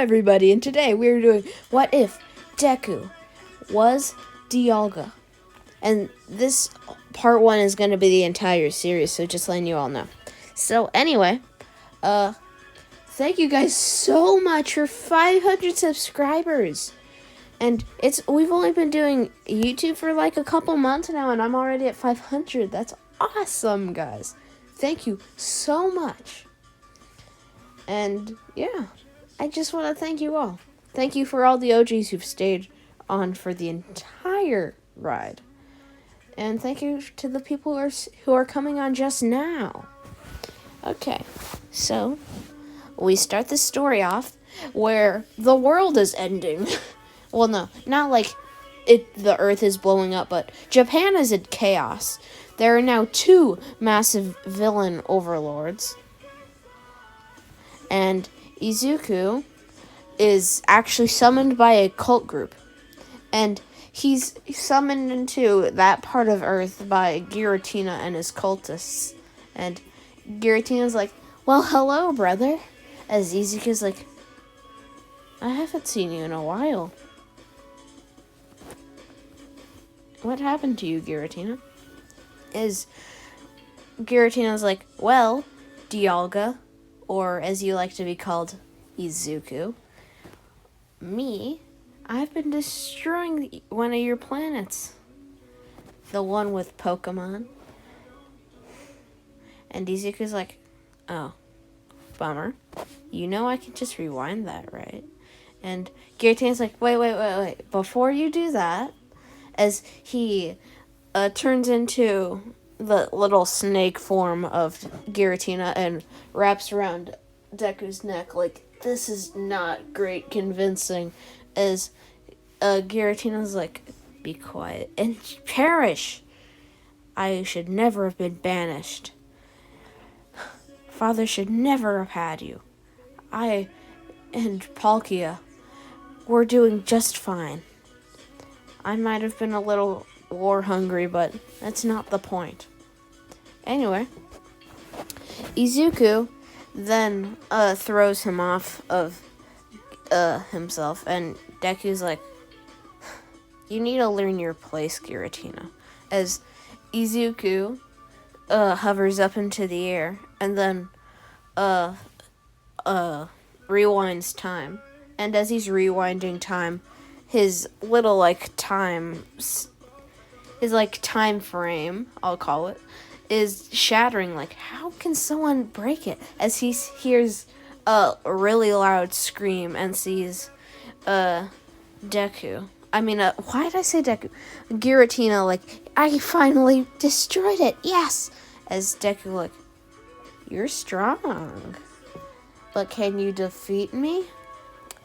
everybody, and today we're doing What If Deku Was Dialga. And this part 1 is going to be the entire series, so just letting you all know. So anyway, thank you guys so much for 500 subscribers. And we've only been doing YouTube for like a couple months now, and I'm already at 500. That's awesome, guys. Thank you so much. And yeah, I just want to thank you all. Thank you for all the OGs who've stayed on for the entire ride. And thank you to the people who are coming on just now. Okay, so we start the story off where the world is ending. Well, no, not like the earth is blowing up, but Japan is in chaos. There are now 2 massive villain overlords. And Izuku is actually summoned by a cult group. And he's summoned into that part of Earth by Giratina and his cultists. And Giratina's like, well, hello, brother. As Izuku's like, I haven't seen you in a while. What happened to you, Giratina? Giratina's like, well, Dialga, or as you like to be called, Izuku, I've been destroying one of your planets. The one with Pokemon. And Izuku's like, oh, bummer. You know I can just rewind that, right? And Giratina's like, wait. Before you do that, as he turns into the little snake form of Giratina and wraps around Deku's neck like, this is not great convincing, as Giratina's like, be quiet and perish. I should never have been banished. Father should never have had you. I and Palkia were doing just fine. I might have been a little war hungry, but that's not the point. Anyway, Izuku then throws him off of himself, and Deku's like, you need to learn your place, Giratina. As Izuku hovers up into the air and then rewinds time. And as he's rewinding time, his little time frame, I'll call it, is shattering. Like, how can someone break it? As he hears a really loud scream and sees Deku. Why did I say Deku? Giratina, like, I finally destroyed it, yes! As Deku, like, you're strong. But can you defeat me?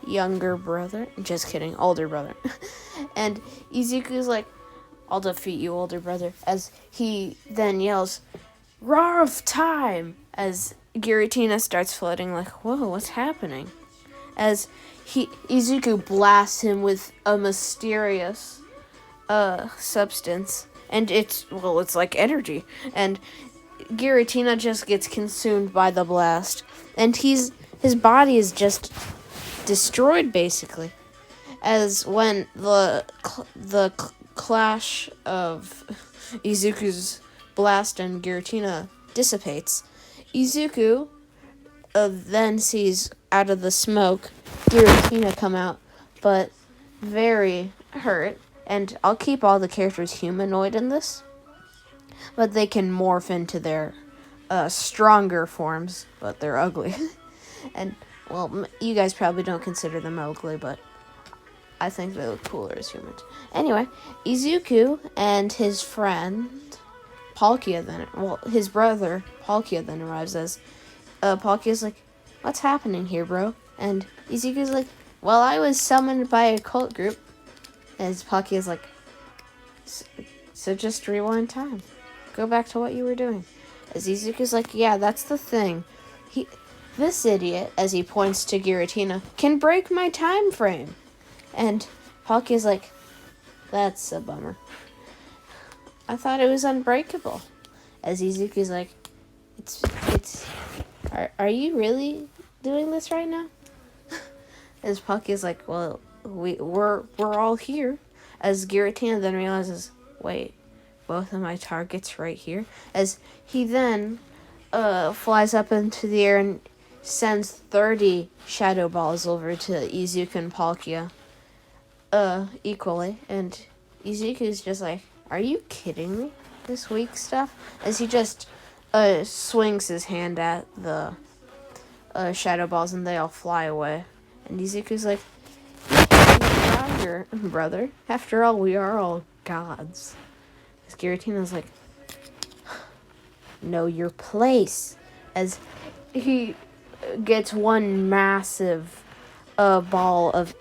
Younger brother. Just kidding, older brother. And Izuku's like, I'll defeat you, older brother. As he then yells, roar of time! As Giratina starts floating like, whoa, what's happening? As Izuku blasts him with a mysterious substance. And it's like energy. And Giratina just gets consumed by the blast. And his body is just destroyed, basically. As when the clash of Izuku's blast and Giratina dissipates, Izuku then sees out of the smoke Giratina come out, but very hurt. And I'll keep all the characters humanoid in this, but they can morph into their stronger forms, but they're ugly. And, well, you guys probably don't consider them ugly, but I think they look cooler as humans. Anyway, Izuku and his friend Palkia his brother Palkia then arrives, as Palkia's like, what's happening here, bro? And Izuku's like, well, I was summoned by a cult group. As Palkia's like, so just rewind time. Go back to what you were doing. As Izuku's like, yeah, that's the thing. This idiot, as he points to Giratina, can break my time frame. And Palkia's like, that's a bummer. I thought it was unbreakable. As Izuku's like, are you really doing this right now? As Palkia's like, well, we're all here. As Giratina then realizes, wait, both of my targets right here. As he then flies up into the air and sends 30 shadow balls over to Izuku and Palkia equally. And Izuku's just like, are you kidding me? This weak stuff? As he just swings his hand at the shadow balls and they all fly away. And Izuku's like, brother. After all, we are all gods. As Giratina's like, know your place. As he gets one massive ball of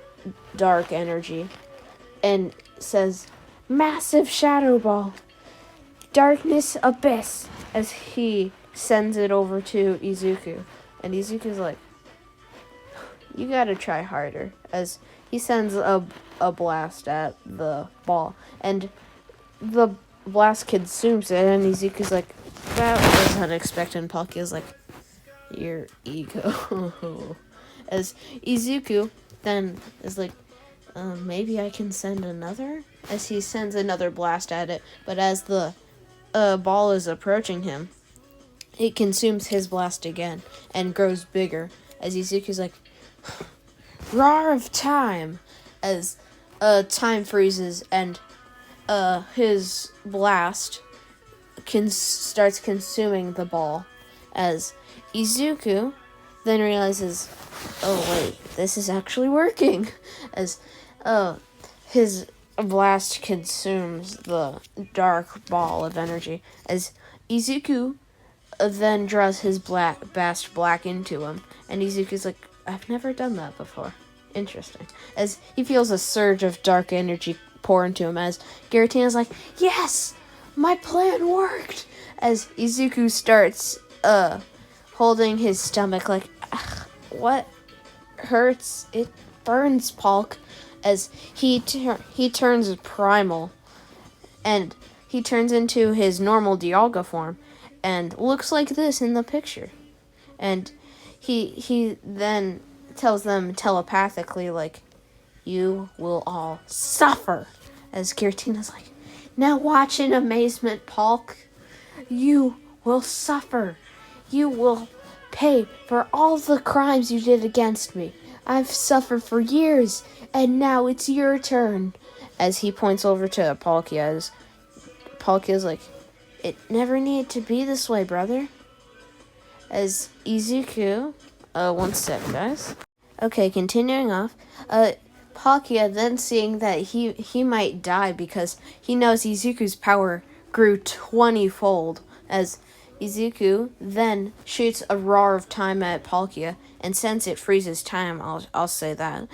dark energy and says, massive shadow ball, darkness abyss, as he sends it over to Izuku. And Izuku's like, you gotta try harder. As he sends a blast at the ball. And the blast consumes it. And Izuku's like, that was unexpected. And Palkia's like, your ego. As Izuku then is like, maybe I can send another? As he sends another blast at it. But as the ball is approaching him, it consumes his blast again and grows bigger. As Izuku's like, roar of time. As time freezes and his blast starts consuming the ball. As Izuku then realizes, oh wait, this is actually working. As his blast consumes the dark ball of energy. As Izuku then draws his blast black into him. And Izuku's like, I've never done that before. Interesting. As he feels a surge of dark energy pour into him. As Giratina's like, yes! My plan worked! As Izuku starts holding his stomach like, what hurts? It burns, Palk. As he turns primal. And he turns into his normal Dialga form. And looks like this in the picture. And he then tells them telepathically, like, you will all suffer. As Giratina's like, now watch in amazement, Palk. You will suffer. You will pay for all the crimes you did against me. I've suffered for years, and now it's your turn. As he points over to Palkia, as Palkia's like, it never needed to be this way, brother. As Izuku, one sec, guys. Okay, continuing off. Palkia then seeing that he might die because he knows Izuku's power grew 20-fold. As Izuku then shoots a roar of time at Palkia, and since it freezes time, I'll say that.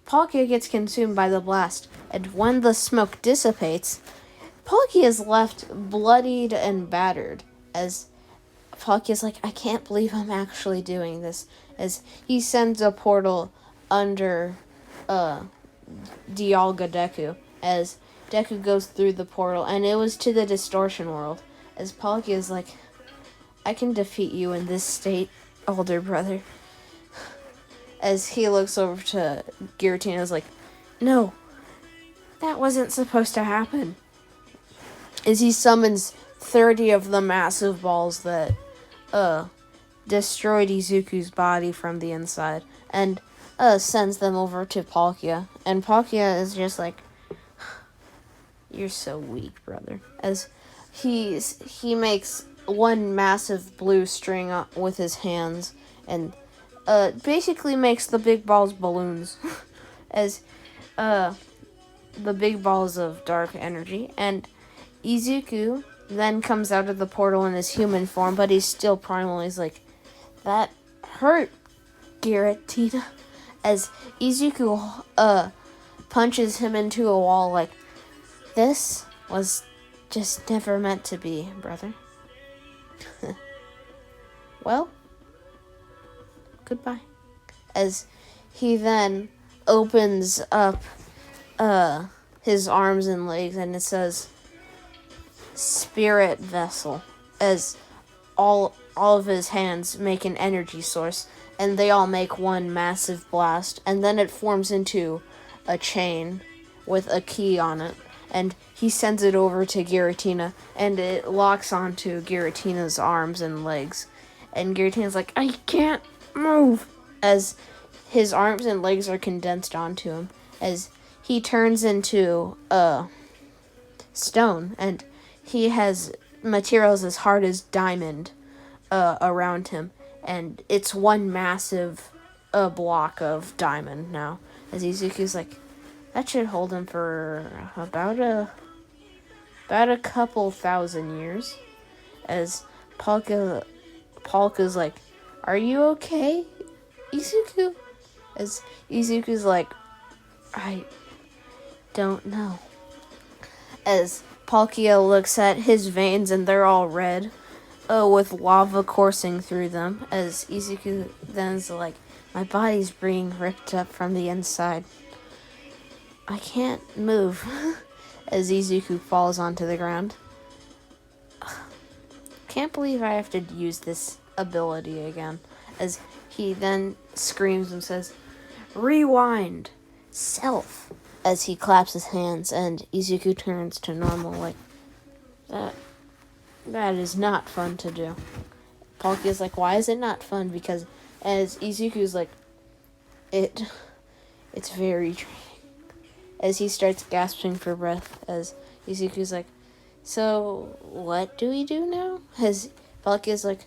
Palkia gets consumed by the blast, and when the smoke dissipates, Palkia is left bloodied and battered. As Palkia's like, I can't believe I'm actually doing this. As he sends a portal under Dialga Deku. As Deku goes through the portal, and it was to the distortion world. As Palkia is like, I can defeat you in this state, older brother. As he looks over to Giratina, is like, no, that wasn't supposed to happen. As he summons 30 of the massive balls that destroyed Izuku's body from the inside, and sends them over to Palkia. And Palkia is just like, you're so weak, brother. As he makes one massive blue string with his hands, and basically makes the big balls balloons. As the big balls of dark energy. And Izuku then comes out of the portal in his human form, but he's still primal. He's like, that hurt, Giratina. As Izuku punches him into a wall like, this was just never meant to be, brother. Well, goodbye. As he then opens up his arms and legs, and it says spirit vessel, as all of his hands make an energy source, and they all make one massive blast, and then it forms into a chain with a key on it, and he sends it over to Giratina, and it locks onto Giratina's arms and legs, and Giratina's like, I can't move, as his arms and legs are condensed onto him, as he turns into a stone, and he has materials as hard as diamond around him, and it's one massive block of diamond now. As Izuku's like, that should hold him for about a couple thousand years. As Polka's like, are you okay, Izuku? As Izuku's like, I don't know. As Palkia looks at his veins and they're all red, with lava coursing through them. As Izuku then is like, my body's being ripped up from the inside. I can't move. As Izuku falls onto the ground. Can't believe I have to use this ability again. As he then screams and says, rewind, self. As he claps his hands and Izuku turns to normal, like, that is not fun to do. Palkia's like, why is it not fun? Because as Izuku's like, it's very draining. As he starts gasping for breath, as Izuku's like, so what do we do now? As Palkia's like,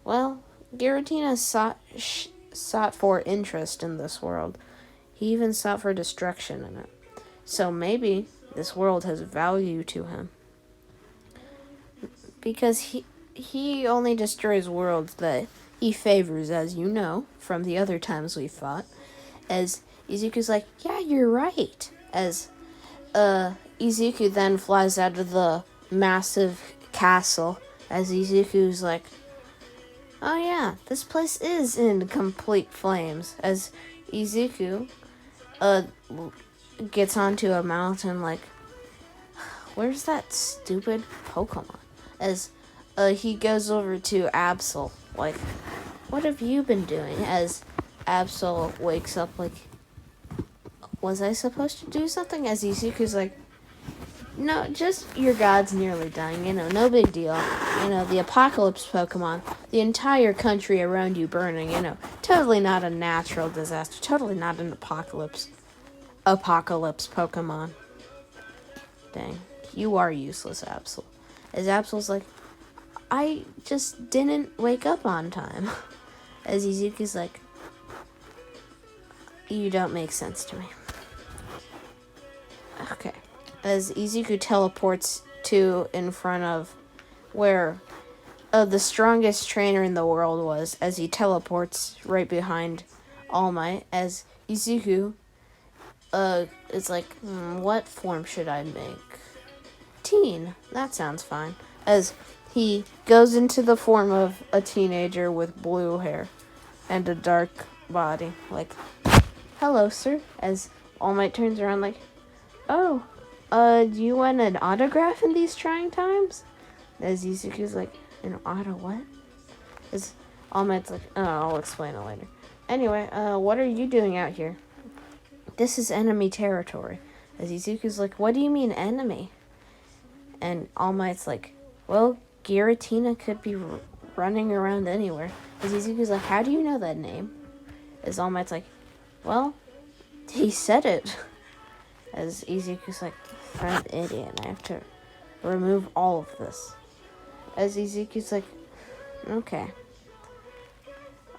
well, Giratina sought for interest in this world. He even sought for destruction in it. So maybe this world has value to him. Because he only destroys worlds that he favors, as you know, from the other times we fought. As Izuku's like, yeah, you're right. As Izuku then flies out of the massive castle. As Izuku's like, oh yeah, this place is in complete flames. As Izuku gets onto a mountain like, where's that stupid Pokemon? As he goes over to Absol, like, what have you been doing? As Absol wakes up like, was I supposed to do something? As Izuku's like, no, just your god's nearly dying, no big deal. The apocalypse Pokemon, the entire country around you burning, totally not a natural disaster, totally not an apocalypse Pokemon. Dang, you are useless, Absol. As Absol's like, I just didn't wake up on time. As Izuku's like, you don't make sense to me. Okay. As Izuku teleports to in front of where the strongest trainer in the world was, as he teleports right behind All Might, as Izuku is like, what form should I make? Teen. That sounds fine. As he goes into the form of a teenager with blue hair and a dark body. Like, hello, sir. As All Might turns around like, oh, do you want an autograph in these trying times? As Izuku's like, an auto what? As All Might's like, oh, I'll explain it later. Anyway, what are you doing out here? This is enemy territory. As Izuku's like, what do you mean enemy? And All Might's like, well, Giratina could be running around anywhere. As Izuku's like, how do you know that name? As All Might's like, well, he said it. As Izuku's like, I'm an idiot, I have to remove all of this. As Izuku's like, okay.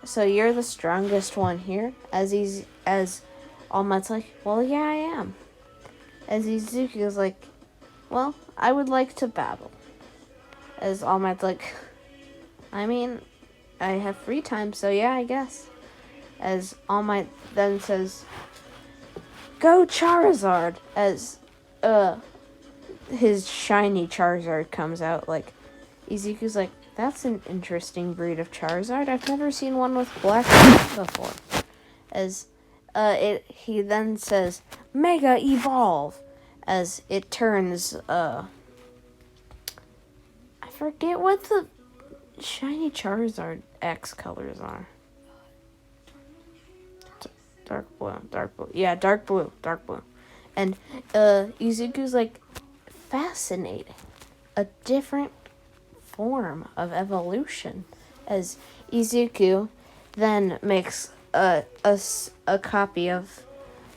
So you're the strongest one here? As All Might's like, well, yeah, I am. As Izuku's like, well, I would like to battle. As All Might's like, I mean, I have free time, so yeah, I guess. As All Might then says, go Charizard! As, his shiny Charizard comes out, like, Izuku's like, that's an interesting breed of Charizard. I've never seen one with black before. As, he then says, Mega Evolve! As it turns, I forget what the shiny Charizard X colors are. dark blue. Yeah, dark blue. And Izuku's like fascinating. A different form of evolution. As Izuku then makes a copy of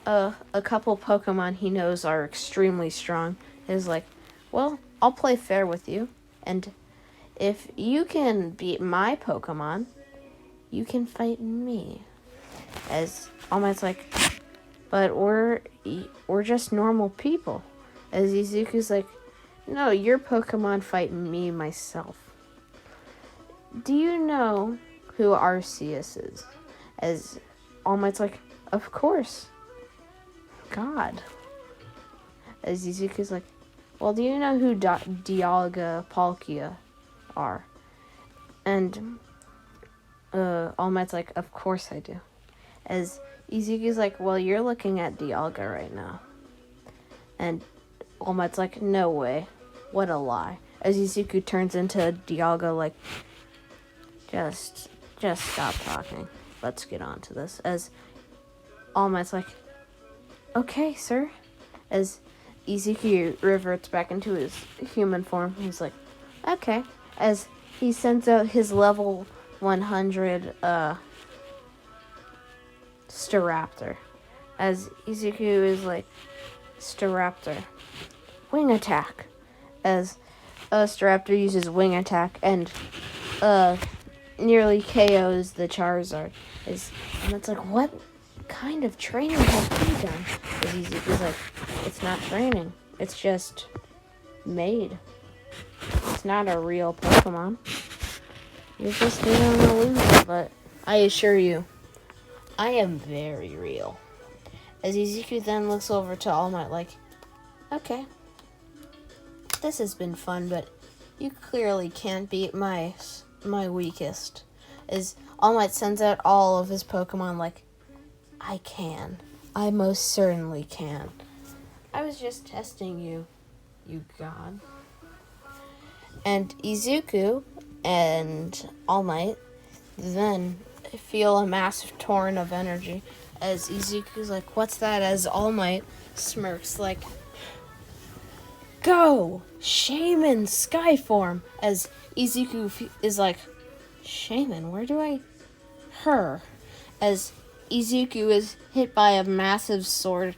a couple Pokemon he knows are extremely strong. Is like, well, I'll play fair with you, and if you can beat my Pokemon, you can fight me. As All Might's like, but we're just normal people. As Izuku's like, no, your Pokemon fight me myself. Do you know who Arceus is? As All Might's like, of course. God. As Izuku's like, well, do you know who Dialga, Palkia are? And All Might's like, of course I do. As Izuku's like, well, you're looking at Dialga right now. And All Might's like, no way. What a lie. As Izuku turns into Dialga, like, just stop talking. Let's get on to this. As All Might's like, okay, sir. As Izuku reverts back into his human form, he's like, okay. As he sends out his level 100 Staraptor. As Izuku is like, Staraptor, wing attack. As Staraptor uses wing attack and nearly KOs the Charizard. And it's like, what kind of training have you done? As Izuku's like, it's not training. It's just made. It's not a real Pokemon. You're just doing an illusion, but I assure you, I am very real. As Izuku then looks over to All Might like, okay, this has been fun, but you clearly can't beat my weakest. As All Might sends out all of his Pokemon like, I can. I most certainly can. I was just testing you, you god. And Izuku and All Might then feel a massive torrent of energy as Izuku's like, what's that? As All Might smirks like, go! Shaman Skyform! As Izuku is like, Shaman, where do I... Her. As Izuku is hit by a massive sword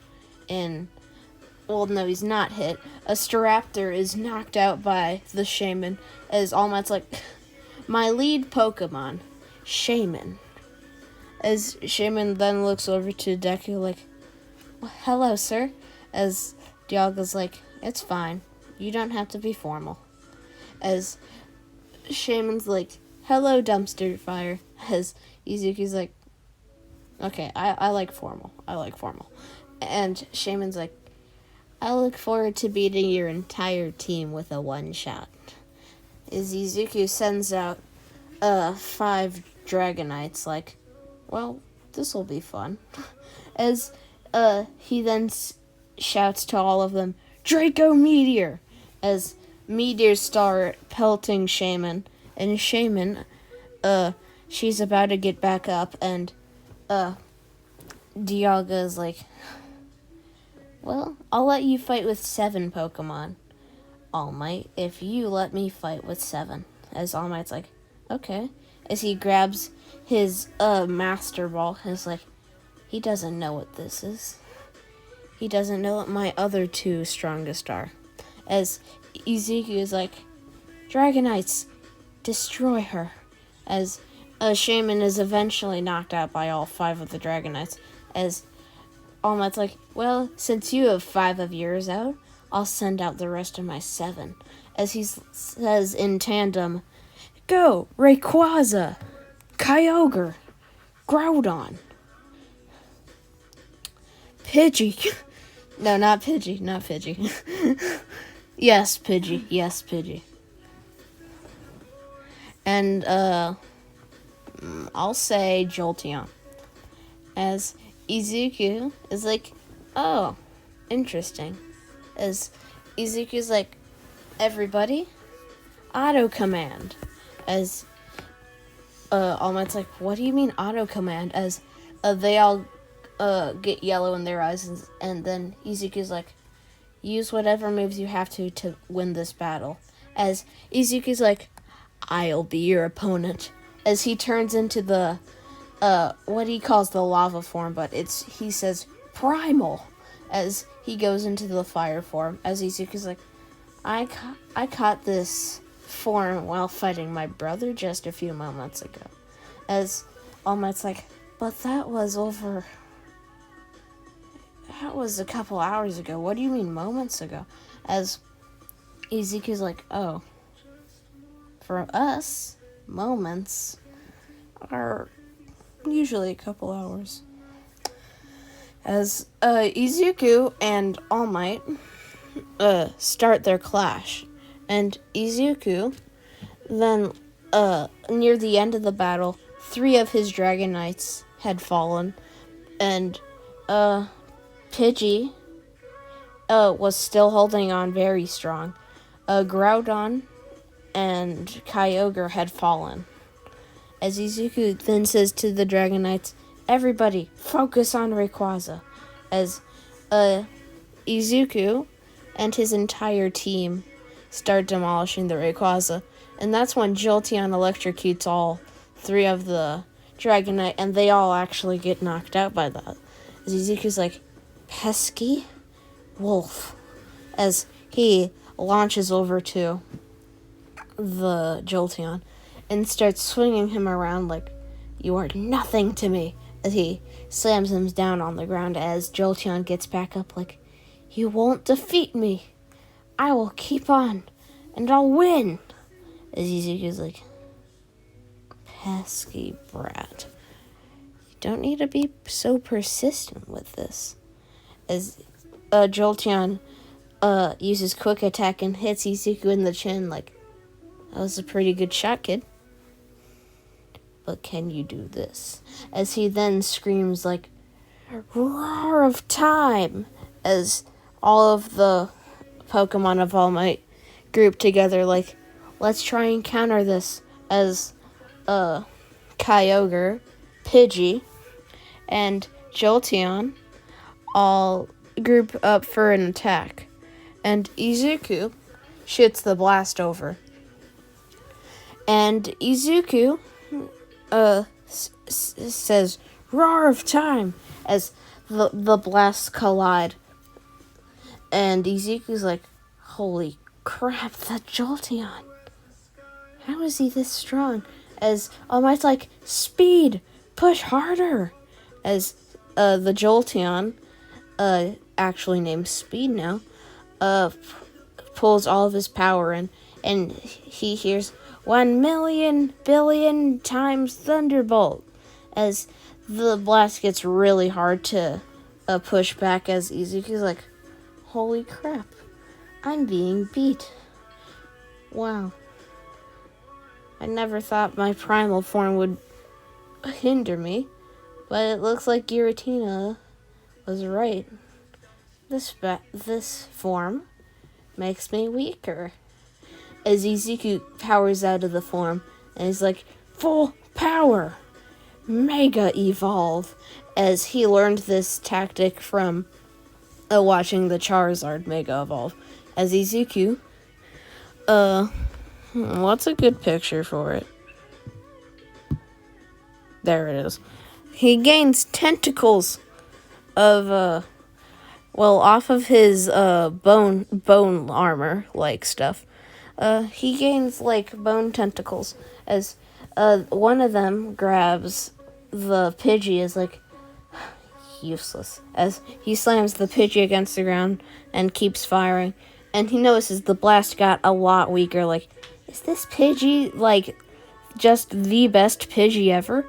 in... Well, no, he's not hit. A Staraptor is knocked out by the Shaman as All Might's like, my lead Pokemon, Shaman. As Shaman then looks over to Deku like, well, hello, sir. As Dialga's like, it's fine. You don't have to be formal. As Shaman's like, hello, dumpster fire. As Izuku's like, okay, I like formal. And Shaman's like, I look forward to beating your entire team with a one-shot. As Izuku sends out 5 Dragonites, like, well, this'll be fun. As he then shouts to all of them, Draco Meteor! As meteors start pelting Shaman. And Shaman, she's about to get back up, and Dialga is like, well, I'll let you fight with 7 Pokemon, All Might, if you let me fight with 7. As All Might's like, okay. As he grabs his Master Ball, he's like, he doesn't know what this is. He doesn't know what my other 2 strongest are. As Izuku is like, Dragonites, destroy her. As Shaman is eventually knocked out by all 5 of the Dragonites. As All Might's like, well, since you have 5 of yours out, I'll send out the rest of my 7. As he says in tandem, go, Rayquaza, Kyogre, Groudon, Pidgey. No, not Pidgey. Yes, Pidgey. And, I'll say Jolteon. As Izuku is like, oh, interesting. As Izuku's like, everybody, auto command. As All Might's like, what do you mean auto command? As they all get yellow in their eyes, and then Izuku's like, use whatever moves you have to win this battle. As Izuku's like, I'll be your opponent. As he turns into the, what he calls the lava form, but he says primal. As he goes into the fire form. As Izuku's like, I caught this form while fighting my brother just a few moments ago. As All Might's like, but that was a couple hours ago. What do you mean moments ago? As Izuku's like, oh, for us, moments are usually a couple hours. As Izuku and All Might start their clash. And Izuku, then near the end of the battle, 3 of his Dragon Knights had fallen. And Pidgey was still holding on very strong. Groudon and Kyogre had fallen. As Izuku then says to the Dragon Knights, everybody, focus on Rayquaza. As Izuku and his entire team start demolishing the Rayquaza. And that's when Jolteon electrocutes all 3 of the Dragonite, and they all actually get knocked out by that. As Izuku's like, pesky wolf. As he launches over to the Jolteon and starts swinging him around like, you are nothing to me. As he slams him down on the ground as Jolteon gets back up like, you won't defeat me. I will keep on, and I'll win. As Izuku's like, pesky brat. You don't need to be so persistent with this. As Jolteon uses quick attack and hits Izuku in the chin like, that was a pretty good shot, kid. But can you do this? As he then screams like, roar of time! As all of the Pokemon of All Might group together like, let's try and counter this. As Kyogre, Pidgey, and Jolteon all group up for an attack. And Izuku shoots the blast over. And Izuku says, roar of time, as the blasts collide. And Izuku's like, holy crap, that Jolteon. How is he this strong? As All Might's like, speed, push harder. As the Jolteon, actually named Speed now, pulls all of his power in, and he hears 1,000,000 billion times Thunderbolt. As the blast gets really hard to push back, as Izuku's like, holy crap, I'm being beat. Wow. I never thought my primal form would hinder me, but it looks like Giratina was right. This form makes me weaker. As Izuku powers out of the form, and he's like, full power, Mega Evolve, as he learned this tactic from watching the Charizard Mega Evolve. As Izuku, what's a good picture for it? There it is. He gains tentacles of, off of his bone armor, like stuff. He gains, like, bone tentacles, as one of them grabs the Pidgey as, like, useless, as he slams the Pidgey against the ground and keeps firing, and he notices the blast got a lot weaker, like, is this Pidgey, like, just the best Pidgey ever?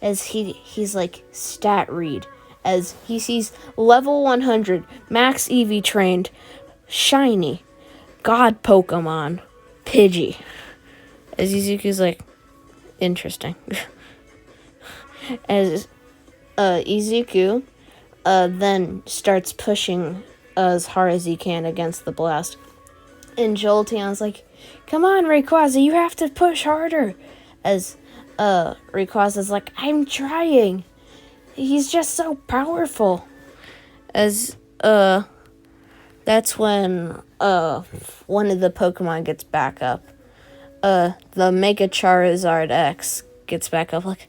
As he's like, stat read, as he sees level 100, max EV trained, shiny, god Pokemon, Pidgey. As Izuku's like, interesting. As Izuku then starts pushing as hard as he can against the blast. And Jolteon's like, come on, Rayquaza, you have to push harder. As Rayquaza's like, I'm trying. he's just so powerful. As that's when one of the Pokemon gets back up. The Mega Charizard X gets back up, like,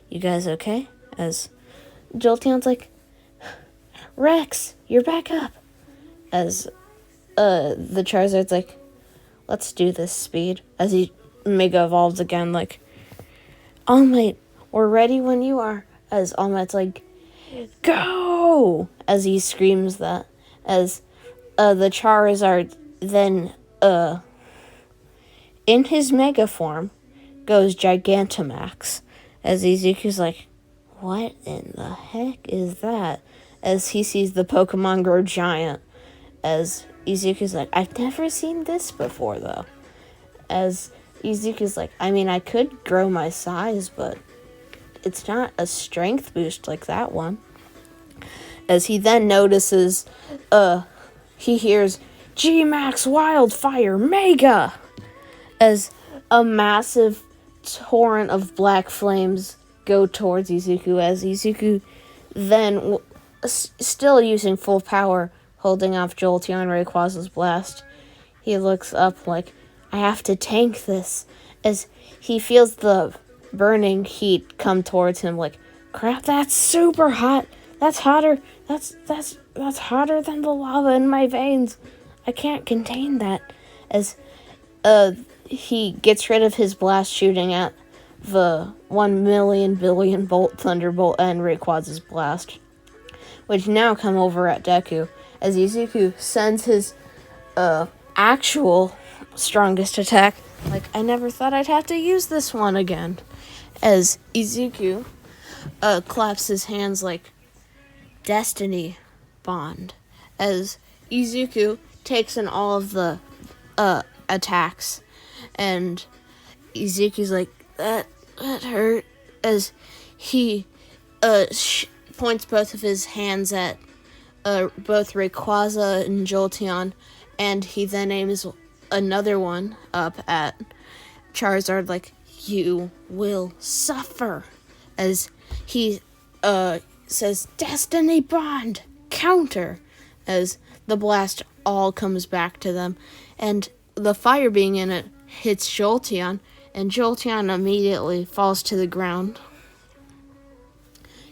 you guys okay? As Jolteon's like, Rex, you're back up. As the Charizard's like, let's do this, Speed. As he Mega evolves again, like, All Might, we're ready when you are. As All Might's like, go! As he screams that. As the Charizard then, in his Mega form, goes Gigantamax. As Izuku's like, what in the heck is that? As he sees the Pokemon grow giant. As Izuku's like, I've never seen this before, though. As Izuku's like, I mean, I could grow my size, but it's not a strength boost like that one. As he then notices, he hears, G-Max Wildfire Mega! As a massive torrent of black flames go towards Izuku, as Izuku then, still using full power, holding off Jolteon Rayquaza's blast, he looks up like, I have to tank this, as he feels the burning heat come towards him, like, crap, that's super hot, that's hotter, that's hotter than the lava in my veins, I can't contain that, as, he gets rid of his blast shooting at the 1,000,000 billion volt Thunderbolt and Rayquaza's blast, which now come over at Deku, as Izuku sends his actual strongest attack. Like, I never thought I'd have to use this one again. As Izuku claps his hands like Destiny Bond. As Izuku takes in all of the attacks. And Izuku's like, that hurt. As he points both of his hands at both Rayquaza and Jolteon, and he then aims another one up at Charizard, like, you will suffer. As he says, Destiny Bond, counter. As the blast all comes back to them, and the fire being in it hits Jolteon, and Jolteon immediately falls to the ground,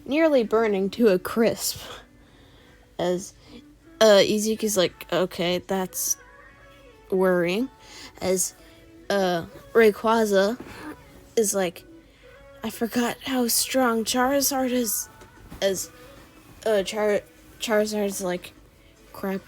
nearly burning to a crisp. As Izuku's like, okay, that's worrying. As Rayquaza is like, I forgot how strong Charizard is. As Charizard's like, crap,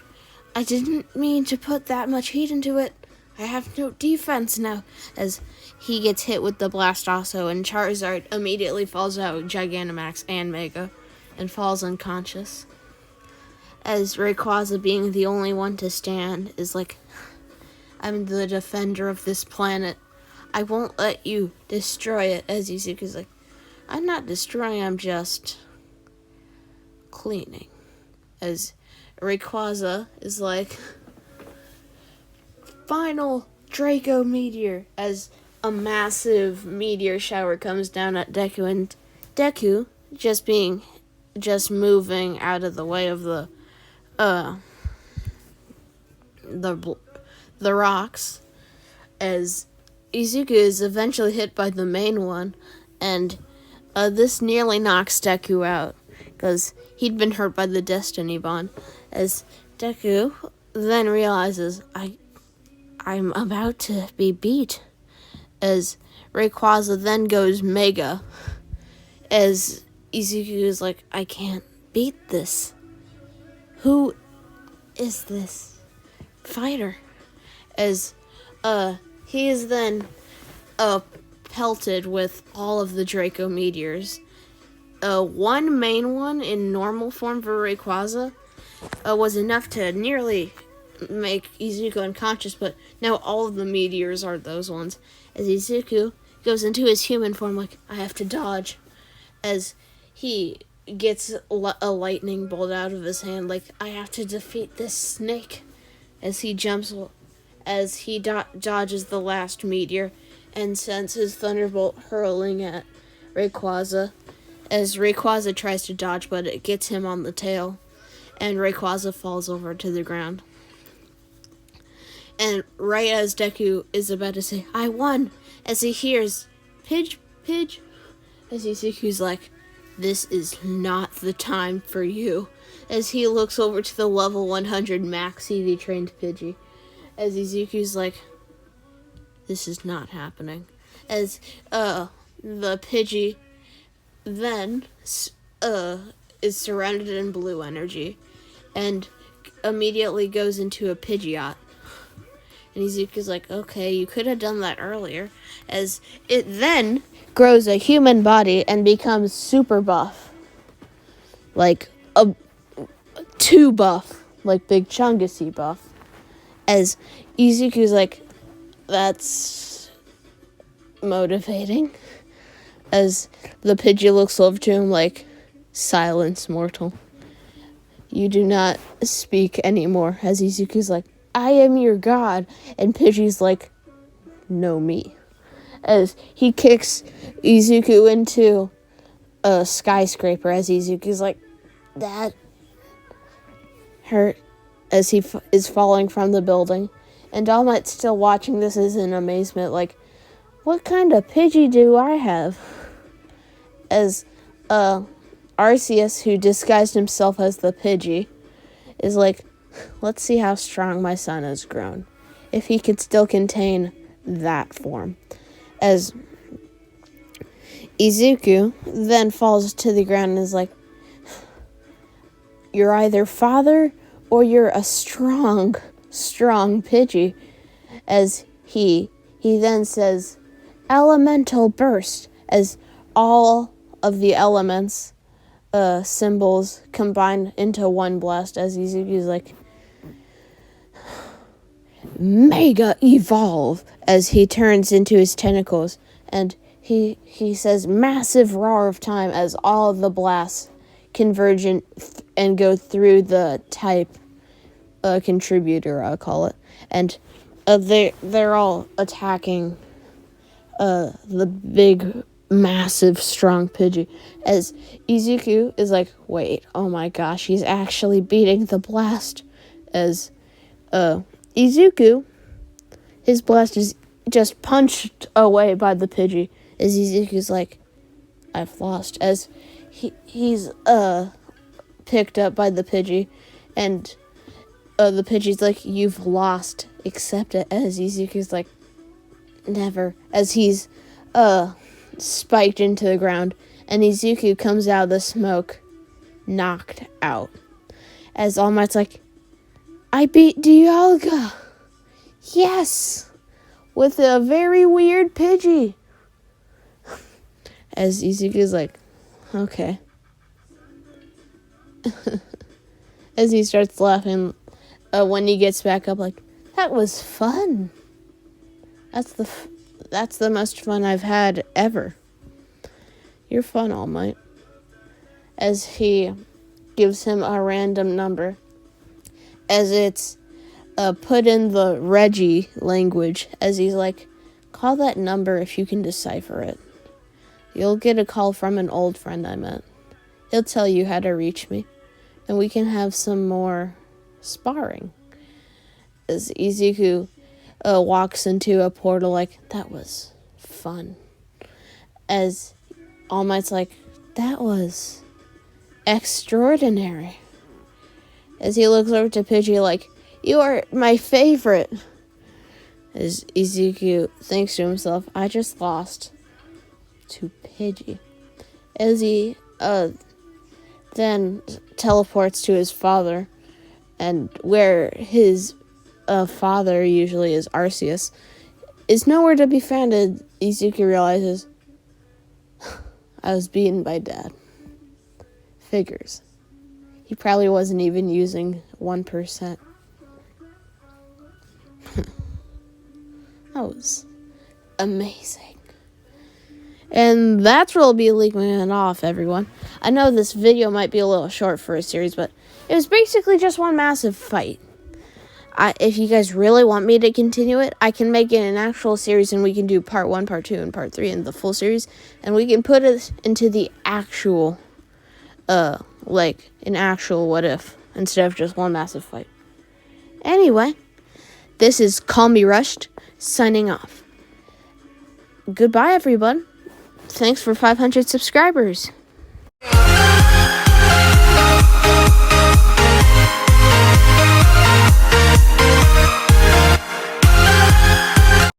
I didn't mean to put that much heat into it. I have no defense now. As he gets hit with the blast also, and Charizard immediately falls out Gigantamax and Mega, and falls unconscious. As Rayquaza, being the only one to stand, is like, I'm the defender of this planet. I won't let you destroy it. As Izuku's like, I'm not destroying, I'm just cleaning. As Rayquaza is like, final Draco meteor, as a massive meteor shower comes down at Deku, and Deku just moving out of the way of the rocks, as Izuku is eventually hit by the main one, and this nearly knocks Deku out, because he'd been hurt by the Destiny Bond, as Deku then realizes, I'm about to be beat, as Rayquaza then goes Mega, as Izuku is like, I can't beat this. Who is this fighter? As he is then pelted with all of the Draco meteors. One main one in normal form for Rayquaza was enough to nearly make Izuku unconscious, but now all of the meteors are those ones. As Izuku goes into his human form, like, I have to dodge. As he gets a lightning bolt out of his hand, like, I have to defeat this snake. As he jumps, as he dodges the last meteor, and sends his thunderbolt hurling at Rayquaza. as Rayquaza tries to dodge, but it gets him on the tail, and Rayquaza falls over to the ground. And right as Deku is about to say, "I won," as he hears, "Pidge, Pidge," as Izuku's like, "This is not the time for you," as he looks over to the level 100 max EV trained Pidgey, as Izuku's like, "This is not happening," as the Pidgey then is surrounded in blue energy and immediately goes into a Pidgeot. And Izuku's like, "Okay, you could have done that earlier," as it then grows a human body and becomes super buff. Like too buff, like Big Chungus buff. As Izuku's like, "That's motivating." As the Pidgey looks over to him like, "Silence, mortal. You do not speak anymore." As Izuku's like, "I am your god." And Pidgey's like, "No, me." As he kicks Izuku into a skyscraper, as Izuku's like, "That hurt," as he is falling from the building. And All Might's still watching this is in amazement, like, "What kind of Pidgey do I have?" As Arceus, who disguised himself as the Pidgey, is like, "Let's see how strong my son has grown, if he can still contain that form." As Izuku then falls to the ground and is like, "You're either father or you're a strong Pidgey." As he then says, "Elemental burst," as all of the elements symbols combine into one blast, as Izuku's like, "Mega evolve," as he turns into his tentacles, and he says, "Massive roar of time," as all of the blasts converge and go through the type contributor, I'll call it, and they're all attacking the big, massive, strong Pidgey, as Izuku is like, "Wait, oh my gosh, he's actually beating the blast." As Izuku, his blast is just punched away by the Pidgey, as Izuku's like, "I've lost," as he's picked up by the Pidgey, and the Pidgey's like, "You've lost, accept it," as Izuku's like, "Never," as he's spiked into the ground, and Izuku comes out of the smoke knocked out, as All Might's like, "I beat Dialga, yes, with a very weird Pidgey," as Izuku's like, "Okay," as he starts laughing when he gets back up, like, "That was fun. That's the most fun I've had ever. You're fun, All Might." As he gives him a random number, as it's put in the Reggie language, as he's like, "Call that number if you can decipher it. You'll get a call from an old friend I met. He'll tell you how to reach me, and we can have some more sparring." As Izuku walks into a portal like, "That was fun." As All Might's like, "That was extraordinary." As he looks over to Pidgey like, "You are my favorite." As Izuku thinks to himself, "I just lost to Pidgey." As he then teleports to his father, and where his father usually is, Arceus, is nowhere to be found. And Izuku realizes, "I was beaten by Dad." Figures. He probably wasn't even using 1%. That was amazing. And that's where I'll be leaving it off, everyone. I know this video might be a little short for a series, but it was basically just one massive fight. If you guys really want me to continue it, I can make it an actual series, and we can do part 1, part 2, and part 3, and the full series, and we can put it into the actual, like an actual what if instead of just one massive fight. Anyway, this is Call Me Rushed signing off. Goodbye, everyone. Thanks for 500 subscribers.